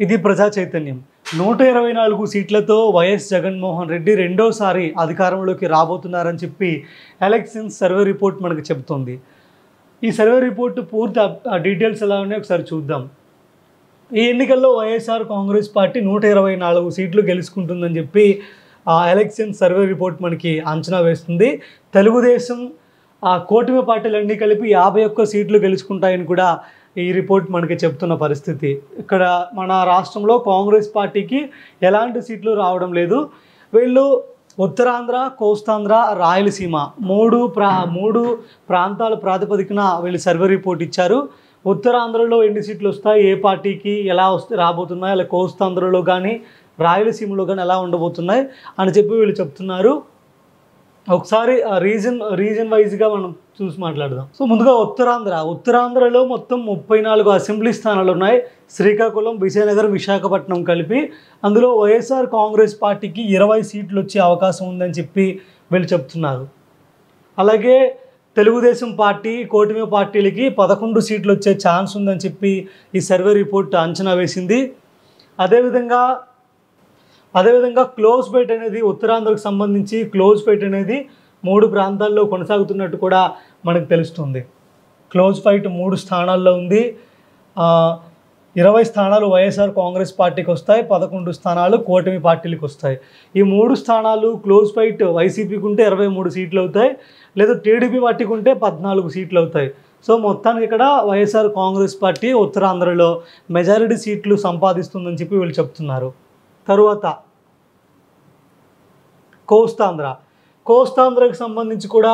ఇది ప్రజా చైతన్యం 124 సీట్లతో వైఎస్ జగన్మోహన్ రెడ్డి రెండోసారి అధికారంలోకి రాబోతున్నారని చెప్పి ఎలక్షన్స్ సర్వే రిపోర్ట్ మనకు చెబుతోంది. ఈ సర్వే రిపోర్ట్ పూర్తి డీటెయిల్స్ ఎలా ఉన్నాయో ఒకసారి చూద్దాం. ఈ ఎన్నికల్లో వైఎస్ఆర్ కాంగ్రెస్ పార్టీ 124 సీట్లు గెలుచుకుంటుందని చెప్పి ఎలక్షన్ సర్వే రిపోర్ట్ మనకి అంచనా వేస్తుంది. తెలుగుదేశం కూటమి పార్టీలన్నీ కలిపి 51 సీట్లు గెలుచుకుంటాయని కూడా ఈ రిపోర్ట్ మనకి చెప్తున్న పరిస్థితి. ఇక్కడ మన రాష్ట్రంలో కాంగ్రెస్ పార్టీకి ఎలాంటి సీట్లు రావడం లేదు. వీళ్ళు ఉత్తరాంధ్ర, కోస్తాంధ్ర, రాయలసీమ మూడు ప్రాంతాల ప్రాతిపదికన వీళ్ళు సర్వే రిపోర్ట్ ఇచ్చారు. ఉత్తరాంధ్రలో ఎన్ని సీట్లు వస్తాయి, ఏ పార్టీకి ఎలా రాబోతున్నాయి, అలా కోస్తాంధ్రలో కానీ రాయలసీమలో కానీ ఎలా ఉండబోతున్నాయి అని చెప్పి వీళ్ళు చెప్తున్నారు. ఒకసారి రీజన్ వైజ్గా మనం చూసి మాట్లాడదాం. సో ముందుగా ఉత్తరాంధ్రలో మొత్తం 34 అసెంబ్లీ స్థానాలు ఉన్నాయి. శ్రీకాకుళం, విజయనగరం, విశాఖపట్నం కలిపి. అందులో వైఎస్ఆర్ కాంగ్రెస్ పార్టీకి 20 సీట్లు వచ్చే అవకాశం ఉందని చెప్పి వీళ్ళు చెప్తున్నారు. అలాగే తెలుగుదేశం పార్టీ, కూటమి పార్టీలకి 11 సీట్లు వచ్చే ఛాన్స్ ఉందని చెప్పి ఈ సర్వే రిపోర్ట్ అంచనా వేసింది. అదేవిధంగా క్లోజ్ ఫైట్ అనేది ఉత్తరాంధ్రకు సంబంధించి క్లోజ్ ఫైట్ అనేది 3 ప్రాంతాల్లో కొనసాగుతున్నట్టు కూడా మనకు తెలుస్తుంది. క్లోజ్ ఫైట్ 3 స్థానాల్లో ఉంది. 20 స్థానాలు వైఎస్ఆర్ కాంగ్రెస్ పార్టీకి వస్తాయి, 11 స్థానాలు కూటమి పార్టీలకు వస్తాయి. ఈ 3 స్థానాలు క్లోజ్ ఫైట్ వైసీపీకి ఉంటే 23 సీట్లు అవుతాయి, లేదా టీడీపీ పార్టీకి ఉంటే 14 సీట్లు అవుతాయి. సో మొత్తానికి ఇక్కడ వైఎస్ఆర్ కాంగ్రెస్ పార్టీ ఉత్తరాంధ్రలో మెజారిటీ సీట్లు సంపాదిస్తుందని చెప్పి వీళ్ళు చెప్తున్నారు. తరువాత కోస్తాంధ్రకు సంబంధించి కూడా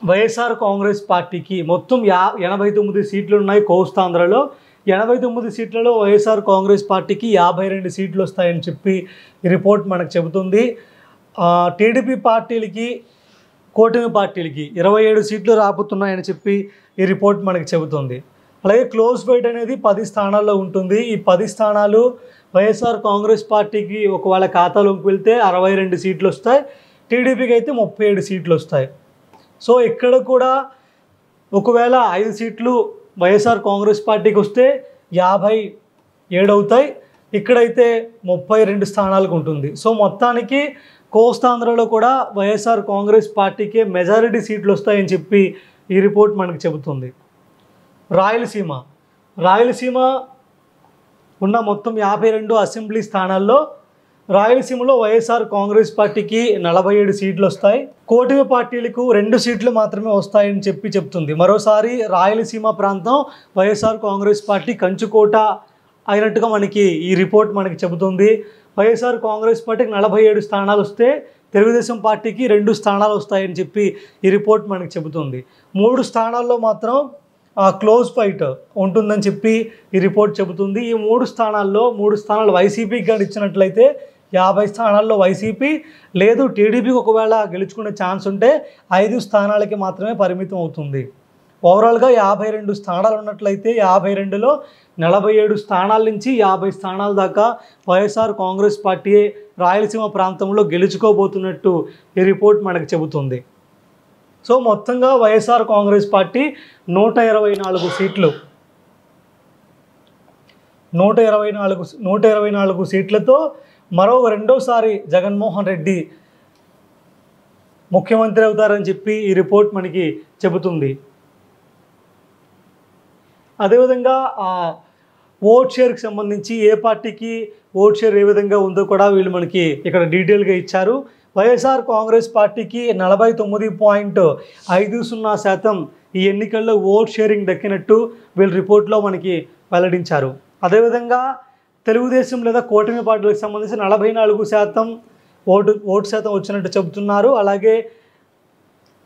వైఎస్ఆర్ కాంగ్రెస్ పార్టీకి మొత్తం 89 సీట్లు ఉన్నాయి. కోస్తాంధ్రలో 89 సీట్లలో వైఎస్ఆర్ కాంగ్రెస్ పార్టీకి 52 సీట్లు వస్తాయని చెప్పి ఈ రిపోర్ట్ మనకు చెబుతుంది. టీడీపీ పార్టీలకి, కూటమి పార్టీలకి 27 సీట్లు రాబోతున్నాయని చెప్పి ఈ రిపోర్ట్ మనకు చెబుతుంది. అలాగే క్లోజ్ ఫైట్ అనేది 10 స్థానాల్లో ఉంటుంది. ఈ 10 స్థానాలు వైఎస్ఆర్ కాంగ్రెస్ పార్టీకి ఒకవేళ ఖాతాలోకి వెళ్తే 62 సీట్లు వస్తాయి, టీడీపీకి అయితే 37 సీట్లు వస్తాయి. సో ఇక్కడ కూడా ఒకవేళ 5 సీట్లు వైఎస్ఆర్ కాంగ్రెస్ పార్టీకి వస్తే 57 అవుతాయి, ఇక్కడైతే 32 స్థానాలకు ఉంటుంది. సో మొత్తానికి కోస్తాంధ్రలో కూడా వైఎస్ఆర్ కాంగ్రెస్ పార్టీకి మెజారిటీ సీట్లు వస్తాయని చెప్పి ఈ రిపోర్ట్ మనకు చెబుతుంది. రాయలసీమ ఉన్న మొత్తం 52 అసెంబ్లీ స్థానాల్లో రాయలసీమలో వైఎస్ఆర్ కాంగ్రెస్ పార్టీకి 47 సీట్లు వస్తాయి, కూటమి పార్టీలకు 2 సీట్లు మాత్రమే వస్తాయని చెప్తుంది. మరోసారి రాయలసీమ ప్రాంతం వైఎస్ఆర్ కాంగ్రెస్ పార్టీ కంచుకోట అయినట్టుగా మనకి ఈ రిపోర్ట్ మనకి చెబుతుంది. వైఎస్ఆర్ కాంగ్రెస్ పార్టీకి 47 స్థానాలు వస్తే తెలుగుదేశం పార్టీకి 2 స్థానాలు వస్తాయని చెప్పి ఈ రిపోర్ట్ మనకి చెబుతుంది. 3 స్థానాల్లో మాత్రం క్లోజ్ ఫైట్ ఉంటుందని చెప్పి ఈ రిపోర్ట్ చెబుతుంది. ఈ 3 స్థానాలు వైసీపీకి కానీ ఇచ్చినట్లయితే 50 స్థానాల్లో వైసీపీ, లేదు టీడీపీకి ఒకవేళ గెలుచుకునే ఛాన్స్ ఉంటే 5 స్థానాలకి మాత్రమే పరిమితం అవుతుంది. ఓవరాల్గా 52 స్థానాలు ఉన్నట్లయితే 52లో 47 స్థానాల నుంచి 50 స్థానాల దాకా వైఎస్ఆర్ కాంగ్రెస్ పార్టీ రాయలసీమ ప్రాంతంలో గెలుచుకోబోతున్నట్టు ఈ రిపోర్ట్ మనకు చెబుతుంది. సో మొత్తంగా వైఎస్ఆర్ కాంగ్రెస్ పార్టీ 124 సీట్లు 124 సీట్లతో రెండోసారి జగన్మోహన్ రెడ్డి ముఖ్యమంత్రి అవుతారని చెప్పి ఈ రిపోర్ట్ మనకి చెబుతుంది. అదేవిధంగా ఓట్ షేర్కి సంబంధించి ఏ పార్టీకి ఓట్ షేర్ ఏ విధంగా ఉందో కూడా వీళ్ళు మనకి ఇక్కడ డీటెయిల్గా ఇచ్చారు. వైఎస్ఆర్ కాంగ్రెస్ పార్టీకి 49.50% ఈ ఎన్నికల్లో ఓట్ షేరింగ్ దక్కినట్టు వీళ్ళు రిపోర్ట్లో మనకి వెల్లడించారు. అదేవిధంగా తెలుగుదేశం లేదా కూటమి పార్టీలకు సంబంధించి 44% ఓటు శాతం వచ్చినట్టు చెబుతున్నారు. అలాగే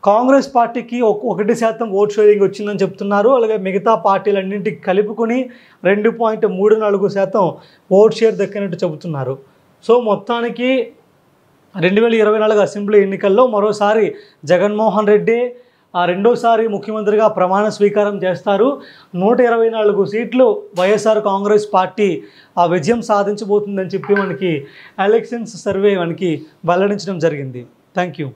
కాంగ్రెస్ పార్టీకి 1% ఓట్ షేరింగ్ వచ్చిందని చెప్తున్నారు. అలాగే మిగతా పార్టీలన్నింటికి కలుపుకొని 2.34% ఓట్ షేర్ దక్కినట్టు చెబుతున్నారు. సో మొత్తానికి 2024 అసెంబ్లీ ఎన్నికల్లో మరోసారి జగన్మోహన్ రెడ్డి రెండోసారి ముఖ్యమంత్రిగా ప్రమాణ స్వీకారం చేస్తారు. 124 సీట్లు వైఎస్ఆర్ కాంగ్రెస్ పార్టీ విజయం సాధించబోతుందని చెప్పి మనకి ఎలక్షన్స్ సర్వే మనకి వెల్లడించడం జరిగింది. Thank you.